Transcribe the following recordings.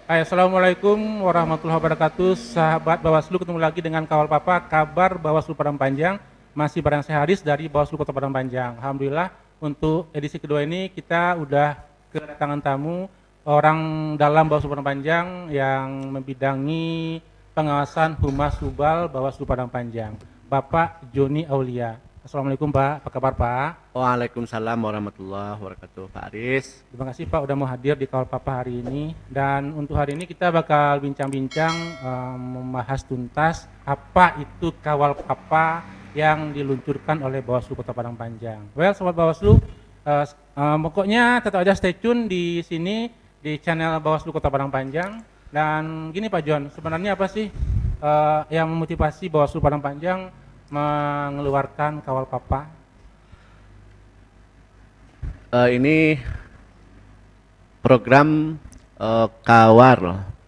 Hai, Assalamualaikum warahmatullahi wabarakatuh. Sahabat Bawaslu, ketemu lagi dengan Kawal Papa, kabar Bawaslu Padang Panjang. Masih bareng saya Haris dari Bawaslu Kota Padang Panjang. Alhamdulillah untuk edisi kedua ini kita udah kedatangan tamu orang dalam Bawaslu Padang Panjang yang membidangi pengawasan Humas Subal Bawaslu Padang Panjang, Bapak Joni Aulia. Assalamualaikum Pak, apa kabar Pak? Waalaikumsalam warahmatullahi wabarakatuh, Pak Aris. Terima kasih Pak udah mau hadir di Kawal Papa hari ini. Dan untuk hari ini kita bakal bincang-bincang membahas tuntas apa itu Kawal Papa yang diluncurkan oleh Bawaslu Kota Padang Panjang. Well, Sobat Bawaslu, pokoknya tetap aja stay tune di sini di channel Bawaslu Kota Padang Panjang. Dan gini Pak John, sebenarnya apa sih yang memotivasi Bawaslu Padang Panjang mengeluarkan Kawal Papa? Ini program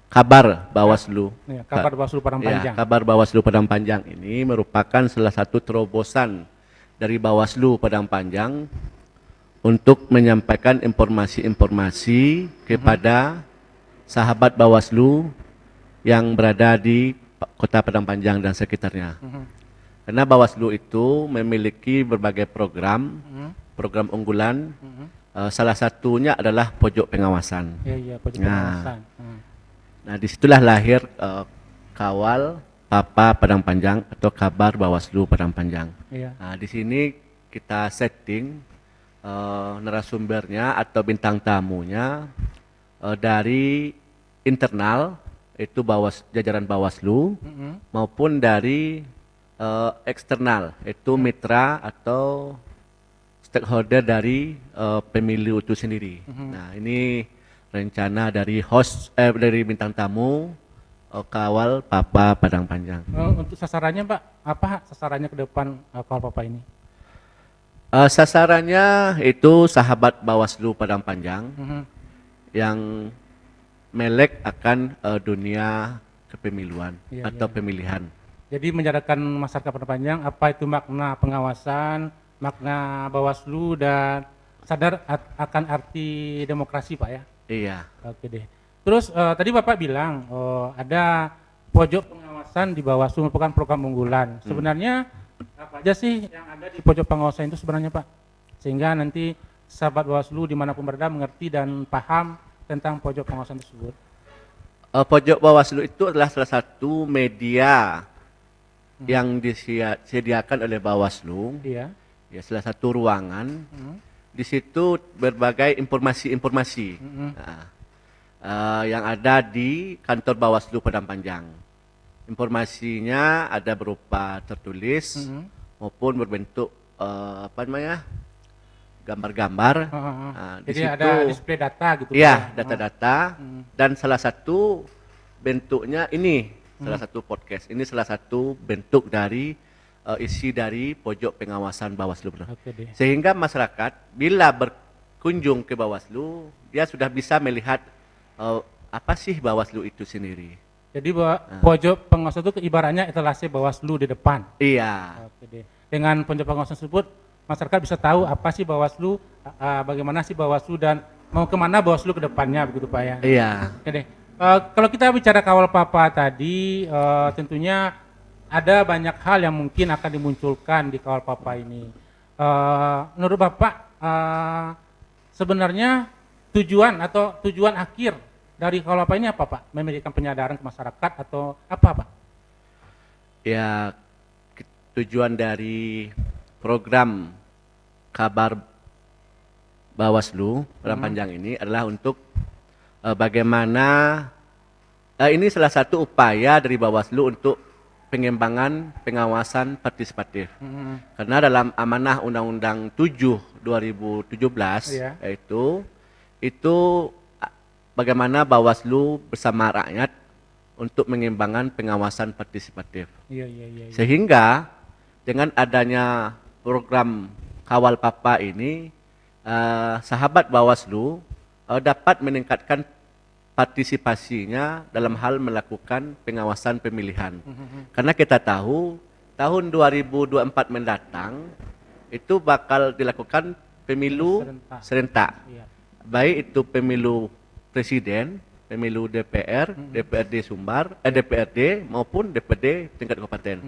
kabar Bawaslu. Ya, kabar Bawaslu Padang Ya, Panjang. kabar Bawaslu Padang Panjang ini merupakan salah satu terobosan dari Bawaslu Padang Panjang untuk menyampaikan informasi-informasi kepada sahabat Bawaslu yang berada di Kota Padang Panjang dan sekitarnya. Karena Bawaslu itu memiliki berbagai program unggulan. Salah satunya adalah pojok pengawasan. Iya, pojok Nah, pengawasan. Nah, disitulah lahir Kawal Papa Padang Panjang atau kabar Bawaslu Padang Panjang. Iya. Nah, di sini kita setting narasumbernya atau bintang tamunya dari internal itu jajaran Bawaslu maupun dari eksternal itu mitra atau stakeholder dari pemilu itu sendiri. Nah, ini rencana dari dari bintang tamu Kawal Papa Padang Panjang. Untuk sasarannya Pak, apa sasarannya ke depan Kawal Papa ini? Sasarannya itu sahabat Bawaslu Padang Panjang yang melek akan dunia kepemiluan atau pemilihan. Jadi menyadarkan masyarakat Padang Panjang apa itu makna pengawasan, makna Bawaslu dan sadar akan arti demokrasi Pak ya? Iya. Oke deh. Terus tadi Bapak bilang ada pojok pengawasan di Bawaslu merupakan program unggulan. Sebenarnya apa aja sih yang ada di pojok pengawasan itu sebenarnya Pak? Sehingga nanti sahabat Bawaslu dimanapun berada mengerti dan paham tentang pojok pengawasan tersebut. Pojok Bawaslu itu adalah salah satu media yang disediakan oleh Bawaslu. Iya. Ya, salah satu ruangan. Di situ berbagai informasi-informasi yang ada di kantor Bawaslu Padang Panjang. Informasinya ada berupa tertulis maupun berbentuk gambar-gambar. Jadi ada display data gitu. Iya, data-data dan salah satu bentuknya ini salah satu podcast. Ini salah satu bentuk dari isi dari pojok pengawasan Bawaslu. Sehingga masyarakat bila berkunjung ke Bawaslu, dia sudah bisa melihat apa sih Bawaslu itu sendiri. Jadi pojok pengawasan itu ibaratnya etalase Bawaslu di depan. Iya. Oke deh. Dengan pojok pengawasan tersebut, masyarakat bisa tahu apa sih Bawaslu, bagaimana sih Bawaslu dan mau kemana Bawaslu ke depannya begitu Pak ya. Iya. Oke deh. Kalau kita bicara Kawal Papa tadi, tentunya ada banyak hal yang mungkin akan dimunculkan di Kawal Papa ini. Menurut Bapak, sebenarnya tujuan akhir dari Kawal Papa ini apa Pak? Memberikan penyadaran ke masyarakat atau apa Pak? Ya, tujuan dari program kabar Bawaslu Padang Panjang ini adalah untuk bagaimana ini salah satu upaya dari Bawaslu untuk pengembangan pengawasan partisipatif. Karena dalam amanah Undang-Undang 7 2017 itu bagaimana Bawaslu bersama rakyat untuk mengembangkan pengawasan partisipatif. Sehingga dengan adanya program Kawal Papa ini, sahabat Bawaslu dapat meningkatkan partisipasinya dalam hal melakukan pengawasan pemilihan. Karena kita tahu tahun 2024 mendatang itu bakal dilakukan pemilu serentak. Baik itu pemilu presiden pemilu DPR, DPRD Sumbar, DPRD maupun DPRD tingkat kabupaten.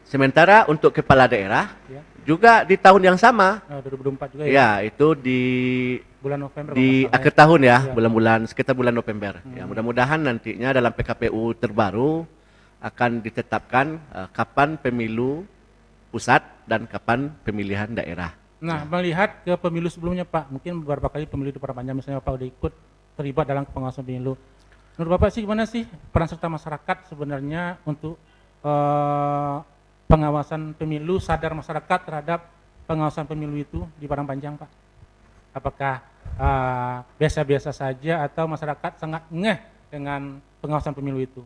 Sementara untuk kepala daerah Ya. juga di tahun yang sama, 2024 juga ya. ya itu di Bulan November. di kalau nggak akhir salah tahun ya, Iya. bulan-bulan sekitar bulan November. Ya, mudah-mudahan nantinya dalam PKPU terbaru akan ditetapkan kapan pemilu pusat dan kapan pemilihan daerah. Nah, melihat ke pemilu sebelumnya Pak, mungkin beberapa kali pemilu diperpanjang, misalnya Pak udah ikut terlibat dalam pengawasan pemilu. Menurut Bapak sih gimana sih peran serta masyarakat sebenarnya untuk pengawasan pemilu, sadar masyarakat terhadap pengawasan pemilu itu di Padang Panjang Pak? Apakah biasa-biasa saja atau masyarakat sangat ngeh dengan pengawasan pemilu itu?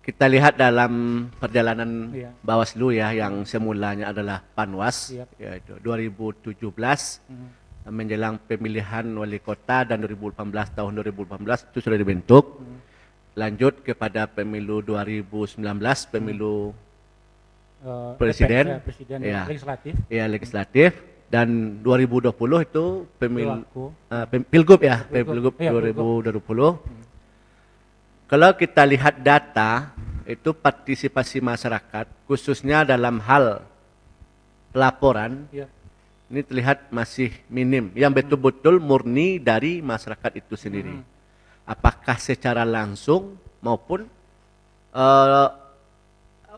Kita lihat dalam perjalanan Iya. Bawaslu ya, yang semulanya adalah Panwas, Iya. yaitu 2017 menjelang pemilihan wali kota, dan 2018 tahun 2018 itu sudah dibentuk. Lanjut kepada pemilu 2019, pemilu presiden, presiden ya, legislatif, ya legislatif, dan 2020 itu Perilaku. pilgub ya, Pilgub. pilgub Iya, 2020. Kalau kita lihat data, itu partisipasi masyarakat, khususnya dalam hal pelaporan, Iya. ini terlihat masih minim, yang betul-betul murni dari masyarakat itu sendiri. Apakah secara langsung maupun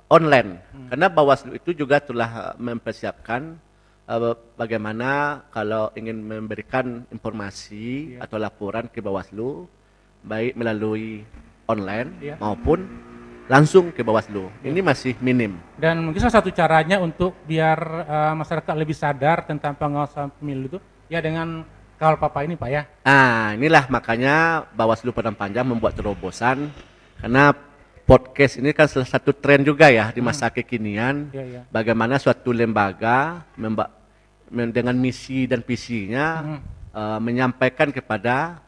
online. Karena Bawaslu itu juga telah mempersiapkan bagaimana kalau ingin memberikan informasi atau laporan ke Bawaslu, baik melalui online maupun langsung ke Bawaslu. Ini masih minim. Dan mungkin salah satu caranya untuk biar masyarakat lebih sadar tentang pengawasan pemilu itu ya dengan kawal papa ini Pak ya. Nah, inilah makanya Bawaslu Padang Panjang membuat terobosan, karena podcast ini kan salah satu tren juga ya di masa kekinian. Iya, iya. Bagaimana suatu lembaga dengan misi dan visinya menyampaikan kepada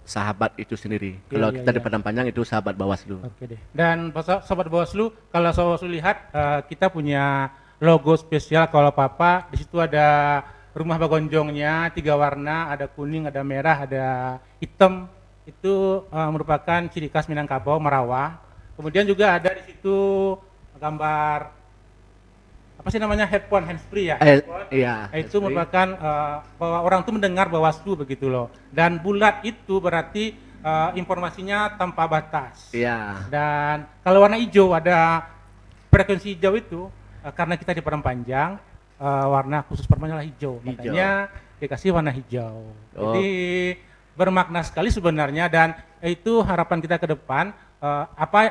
sahabat itu sendiri. Iya, Kalau iya, kita di iya. Padang Panjang itu sahabat Bawaslu. Oke deh. Dan sobat Bawaslu, kalau sobat Bawaslu lihat kita punya logo spesial kawal papa. Di situ ada rumah bagonjongnya 3 warna, ada kuning, ada merah, ada hitam. Itu merupakan ciri khas Minangkabau, Marawa. Kemudian juga ada di situ gambar apa sih namanya, headphone, handsfree ya. Headphone. Iya. Itu merupakan bahwa orang itu mendengar Bawaslu begitu loh. Dan bulat itu berarti informasinya tanpa batas. Iya. Dan kalau warna hijau, ada frekuensi hijau itu karena kita di Padang Panjang, warna khusus permannya adalah hijau. Makanya dikasih warna hijau. Jadi bermakna sekali sebenarnya, dan itu harapan kita ke depan,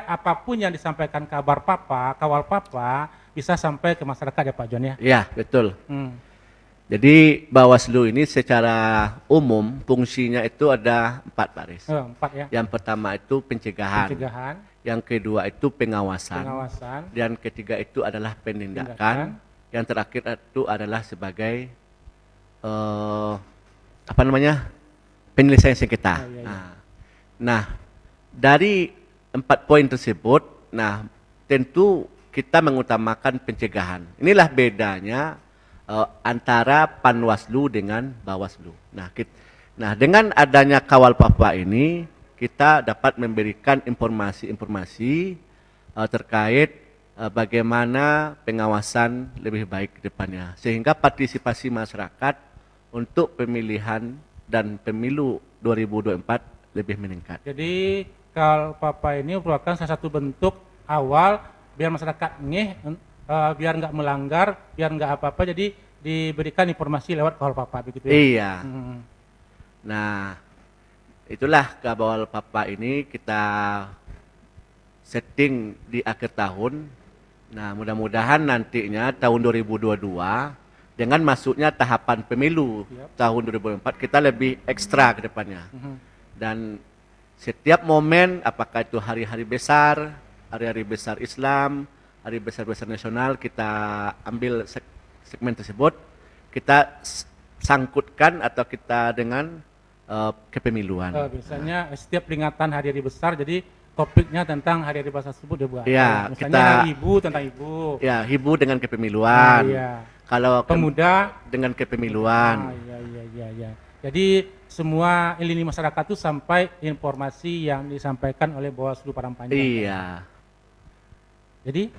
apapun yang disampaikan kabar papa, kawal papa bisa sampai ke masyarakat ya Pak John ya. Iya, betul. Jadi Bawaslu ini secara umum fungsinya itu ada 4 baris. 4 ya. Yang pertama itu pencegahan. Pencegahan, Yang kedua itu pengawasan. pengawasan, Dan ketiga itu adalah penindakan. Tindakan. Yang terakhir itu adalah sebagai apa namanya, penyelesaian sengketa. Oh, iya, iya. Nah, dari 4 poin tersebut, nah tentu kita mengutamakan pencegahan. Inilah bedanya antara Panwaslu dengan Bawaslu. Nah, dengan adanya kawal papa ini, kita dapat memberikan informasi-informasi terkait bagaimana pengawasan lebih baik ke depannya, sehingga partisipasi masyarakat untuk pemilihan dan pemilu 2024 lebih meningkat. Jadi kawal papa ini merupakan salah satu bentuk awal biar masyarakat ngeh, biar nggak melanggar, biar nggak apa-apa, jadi diberikan informasi lewat kawal papa begitu ya. Iya. Nah, itulah kawal papa ini kita setting di akhir tahun. Nah, mudah-mudahan nantinya tahun 2022 dengan masuknya tahapan pemilu tahun 2024 kita lebih ekstra ke depannya. Dan setiap momen, apakah itu hari-hari besar, hari-hari besar Islam, hari besar-besar nasional, kita ambil segmen tersebut, kita sangkutkan atau kita dengan kepemiluan. Biasanya setiap peringatan hari-hari besar, jadi topiknya tentang hari-hari bahasa tersebut ya Bu. Ya, Misalnya kita hari ibu tentang ibu. ya hibu dengan kepemiluan. Iya. Kalau Pemuda dengan kepemiluan. iya. Jadi semua lini masyarakat itu sampai informasi yang disampaikan oleh Bawaslu Padang Panjang. Iya. Jadi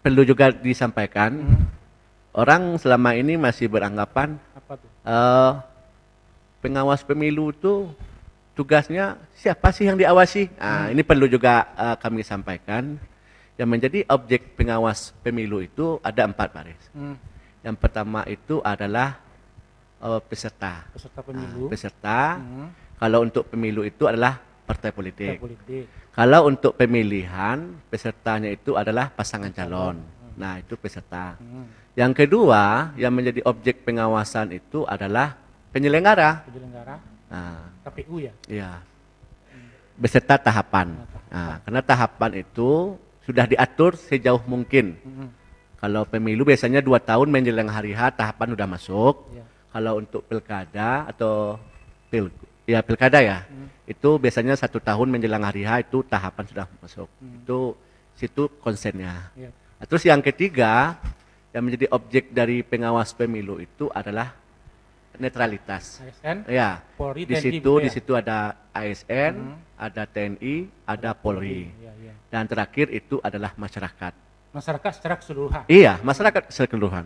Perlu juga disampaikan, orang selama ini masih beranggapan apa tuh? pengawas pemilu itu tugasnya siapa sih yang diawasi? Nah, ini perlu juga kami sampaikan. Yang menjadi objek pengawas pemilu itu ada 4 baris. Yang pertama itu adalah peserta. Peserta pemilu. Peserta. Kalau untuk pemilu itu adalah partai politik. Politik. Kalau untuk pemilihan, pesertanya itu adalah pasangan calon. Nah, itu peserta. Yang kedua, yang menjadi objek pengawasan itu adalah penyelenggara. Penyelenggara. Nah, KPU ya. iya. Beserta tahapan. Nah, karena tahapan itu sudah diatur sejauh mungkin. Kalau pemilu biasanya 2 tahun menjelang hari H tahapan sudah masuk. Iya. Kalau untuk pilkada atau pilkada ya, itu biasanya 1 tahun menjelang hari H itu tahapan sudah masuk. Itu situ konsennya. Iya. Nah, terus yang ketiga yang menjadi objek dari pengawas pemilu itu adalah netralitas. ASN, Ya, Polri, di TNI situ gitu ya? di situ ada ASN, ada TNI, ada Polri. Iya. Dan terakhir itu adalah masyarakat. Masyarakat secara keseluruhan. Iya, masyarakat keseluruhan.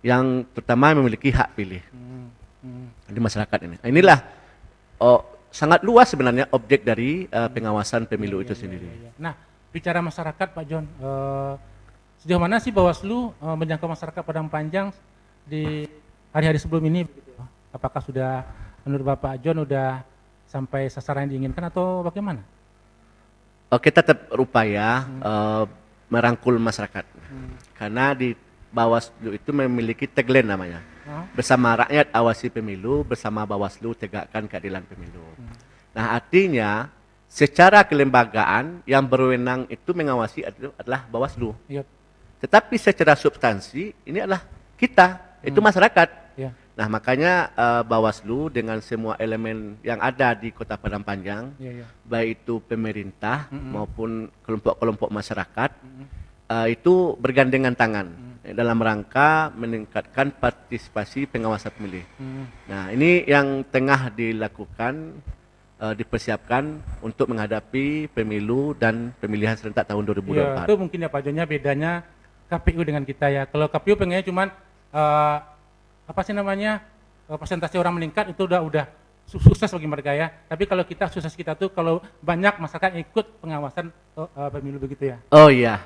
Yang terutama memiliki hak pilih di masyarakat ini. Inilah sangat luas sebenarnya objek dari pengawasan pemilu itu sendiri. Iya. Nah, bicara masyarakat Pak John, sejauh mana sih Bawaslu menjangkau masyarakat Padang Panjang di hari-hari sebelum ini? Begitu? Apakah sudah menurut Bapak John sudah sampai sasaran yang diinginkan atau bagaimana? Kita tetap berupaya merangkul masyarakat. Karena di Bawaslu itu memiliki tagline namanya. Bersama rakyat awasi pemilu, bersama Bawaslu tegakkan keadilan pemilu. Nah, artinya secara kelembagaan yang berwenang itu mengawasi adalah Bawaslu. Iya. Tetapi secara substansi ini adalah kita, itu masyarakat. Iya. Nah, makanya Bawaslu dengan semua elemen yang ada di Kota Padang Panjang, Iya. baik itu pemerintah maupun kelompok-kelompok masyarakat, itu bergandengan tangan dalam rangka meningkatkan partisipasi pengawasan pemilih. Nah, ini yang tengah dilakukan, dipersiapkan untuk menghadapi pemilu dan pemilihan serentak tahun 2024. Iya, itu mungkin ya Pak Johnnya bedanya KPU dengan kita ya. Kalau KPU pengennya cuman presentasi orang meningkat itu udah sukses bagi mereka ya. Tapi kalau kita sukses kita tuh kalau banyak masyarakat ikut pengawasan pemilu begitu ya. Oh iya.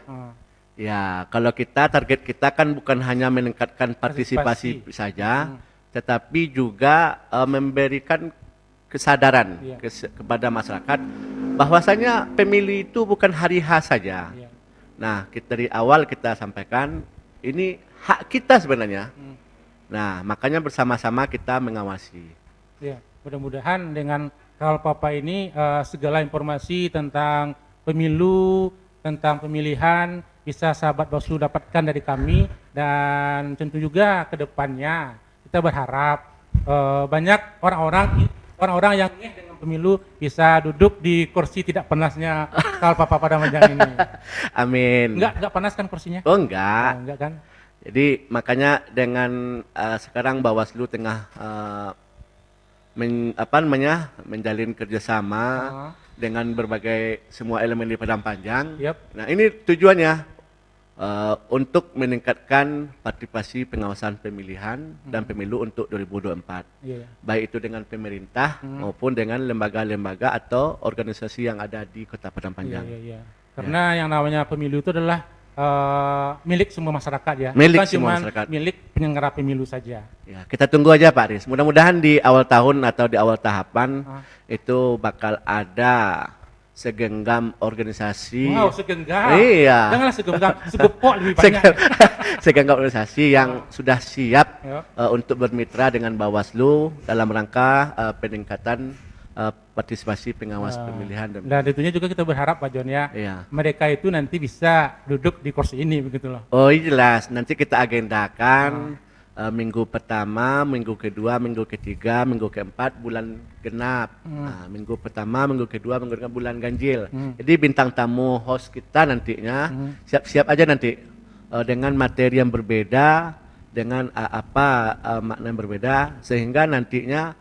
Ya, kalau target kita kan bukan hanya meningkatkan partisipasi saja, tetapi juga memberikan kesadaran kepada masyarakat bahwasanya pemilu itu bukan hari H saja. Iya. Nah, dari awal kita sampaikan ini hak kita sebenarnya. Nah, makanya bersama-sama kita mengawasi. Ya, mudah-mudahan dengan Kawal Papa ini segala informasi tentang pemilu, tentang pemilihan bisa sahabat Bawaslu dapatkan dari kami, dan tentu juga ke depannya kita berharap banyak orang-orang yang ingin dengan pemilu bisa duduk di kursi tidak panasnya Kawal Papa Padang Panjang ini. Amin. Enggak panas kan kursinya? Oh enggak. Enggak kan? Jadi makanya dengan sekarang Bawaslu tengah menjalin kerjasama dengan berbagai semua elemen di Padang Panjang. Yep. Nah, ini tujuannya untuk meningkatkan partisipasi pengawasan pemilihan dan pemilu untuk 2024. Yeah. Baik itu dengan pemerintah maupun dengan lembaga-lembaga atau organisasi yang ada di Kota Padang Panjang. Iya. Karena yang namanya pemilu itu adalah milik semua masyarakat ya. Milik bukan semua cuma masyarakat. milik penyelenggara pemilu saja. Ya, kita tunggu aja Pak Riz. Mudah-mudahan di awal tahun atau di awal tahapan itu bakal ada segenggam organisasi. Wow, segenggam. Iya. Janganlah segenggam, segepok lebih banyak. Segenggam organisasi yang sudah siap Ya. untuk bermitra dengan Bawaslu dalam rangka peningkatan partisipasi pengawas pemilihan. Dan tentunya juga kita berharap Pak John ya, Iya. mereka itu nanti bisa duduk di kursi ini begitu loh. Oh jelas, nanti kita agendakan minggu pertama, minggu kedua, minggu ketiga, minggu keempat bulan genap. Nah, minggu pertama, minggu kedua, minggu ketiga bulan ganjil. Jadi bintang tamu host kita nantinya siap-siap aja nanti dengan materi yang berbeda, dengan makna yang berbeda, sehingga nantinya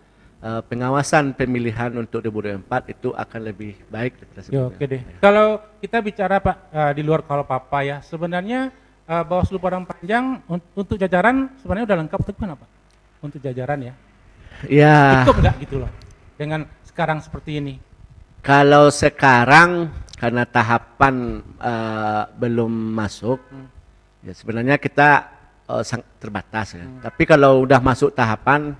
pengawasan pemilihan untuk 2024 itu akan lebih baik daripada sebelumnya. Oke deh. Kalau kita bicara Pak di luar Kawal Papa ya, sebenarnya Bawaslu Padang Panjang untuk jajaran sebenarnya udah lengkap atau gimana Pak? Untuk jajaran ya? Ya. Cukup nggak gitu loh dengan sekarang seperti ini? Kalau sekarang karena tahapan belum masuk, ya sebenarnya kita sangat terbatas ya. Tapi kalau udah masuk tahapan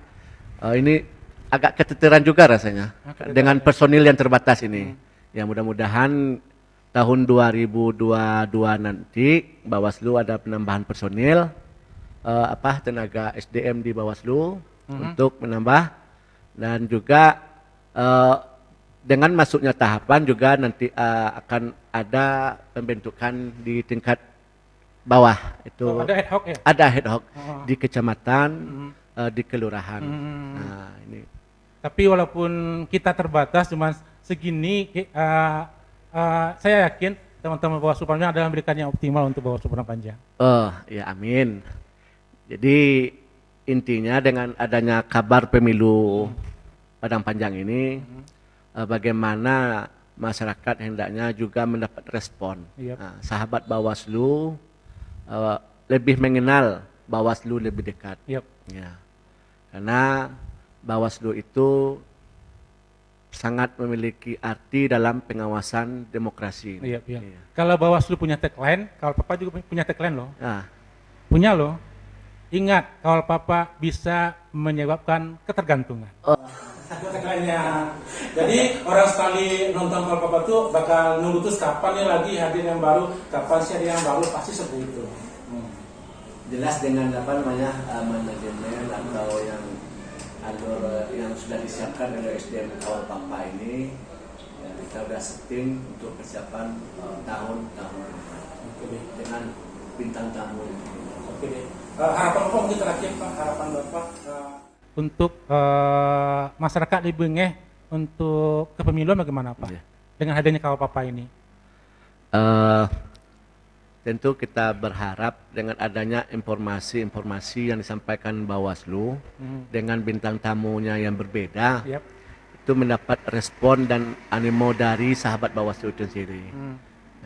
ini agak keteteran juga rasanya dengan personil yang terbatas ini. Ya mudah-mudahan tahun 2022 nanti Bawaslu ada penambahan personil tenaga SDM di Bawaslu untuk menambah, dan juga dengan masuknya tahapan juga nanti akan ada pembentukan di tingkat bawah itu. Ada ad hoc ya? Ada ad hoc di kecamatan, di kelurahan. Nah, ini. Tapi walaupun kita terbatas cuma segini, saya yakin teman-teman Bawaslu Padang Panjang adalah memberikan yang optimal untuk Bawaslu Padang Panjang. Oh, ya amin. Jadi intinya dengan adanya kabar pemilu Padang Panjang ini, bagaimana masyarakat hendaknya juga mendapat respon. Nah, sahabat Bawaslu lebih mengenal Bawaslu lebih dekat. Ya. Karena Bawaslu itu sangat memiliki arti dalam pengawasan demokrasi. Iya. Kalau Bawaslu punya tagline, Kawal Papa juga punya tagline loh. Punya loh. Ingat, Kawal Papa bisa menyebabkan ketergantungan. Satu tagline-nya. Jadi orang sekali nonton Kawal Papa tuh bakal nunggu terus kapan nih lagi hadir yang baru, kapan sih ada yang baru, pasti seperti itu. Jelas dengan manajemen atau yang alur yang sudah disiapkan oleh SDM Kawal Papa ini, ya, kita sudah setting untuk persiapan tahun-tahun dengan bintang tamu. Oke deh. Harapan Bapak mungkin terakhir Pak, harapan Bapak untuk masyarakat di Bengeh untuk kepemiluan bagaimana Pak? Dengan hadirnya Kawal Papa ini? Tentu kita berharap dengan adanya informasi-informasi yang disampaikan Bawaslu dengan bintang tamunya yang berbeda, itu mendapat respon dan animo dari sahabat Bawaslu itu sendiri.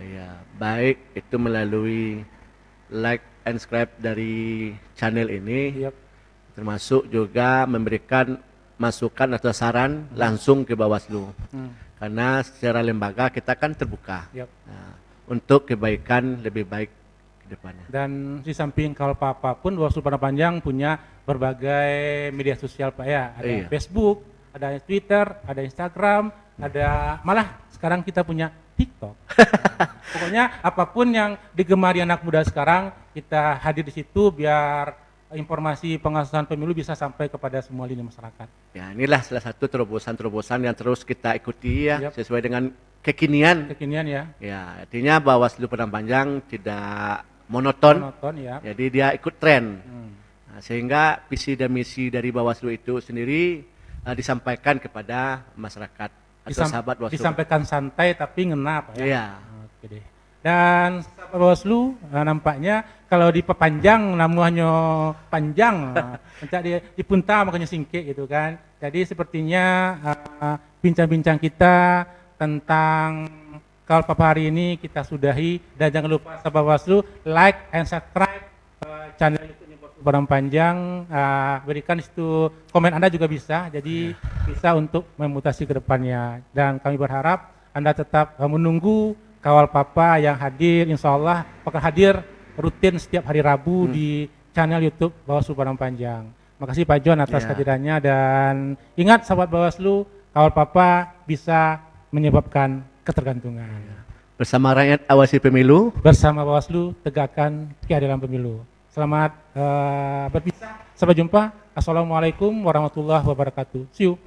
Ya, baik itu melalui like and subscribe dari channel ini, termasuk juga memberikan masukan atau saran langsung ke Bawaslu. Karena secara lembaga kita kan terbuka. Nah, untuk kebaikan lebih baik ke depannya. Dan di samping Kawal Papa pun Bawaslu Padang Panjang punya berbagai media sosial Pak ya. Ada Facebook, ada Twitter, ada Instagram, ada malah sekarang kita punya TikTok. Pokoknya apapun yang digemari anak muda sekarang, kita hadir di situ biar informasi pengawasan pemilu bisa sampai kepada semua lini masyarakat. Ya, inilah salah satu terobosan-terobosan yang terus kita ikuti ya, sesuai dengan kekinian ya. Ya, artinya Bawaslu Padang Panjang tidak monoton ya. Jadi dia ikut tren. Nah, sehingga visi dan misi dari Bawaslu itu sendiri disampaikan kepada masyarakat atau sahabat Bawaslu. Disampaikan santai tapi ngena Pak ya. Iya. Oke deh. Dan sahabat Bawaslu nampaknya kalau diperpanjang namanya panjang, mencak dipunta makanya singkik gitu kan. Jadi sepertinya bincang-bincang kita tentang Kawal Papa hari ini kita sudahi, dan jangan lupa sahabat Bawaslu like and subscribe channel YouTube Bawaslu Padang Panjang, berikan situ komen Anda juga bisa, jadi bisa untuk memutasi ke depannya, dan kami berharap Anda tetap menunggu Kawal Papa yang hadir, insya Allah bakal hadir rutin setiap hari Rabu di channel YouTube Bawaslu Padang Panjang. Makasih Pak John atas kehadirannya, dan ingat sahabat Bawaslu, Kawal Papa bisa menyebabkan ketergantungan. Bersama rakyat awasi pemilu, bersama Bawaslu tegakkan keadilan pemilu. Selamat berpisah, sampai jumpa. Assalamualaikum warahmatullahi wabarakatuh. See you.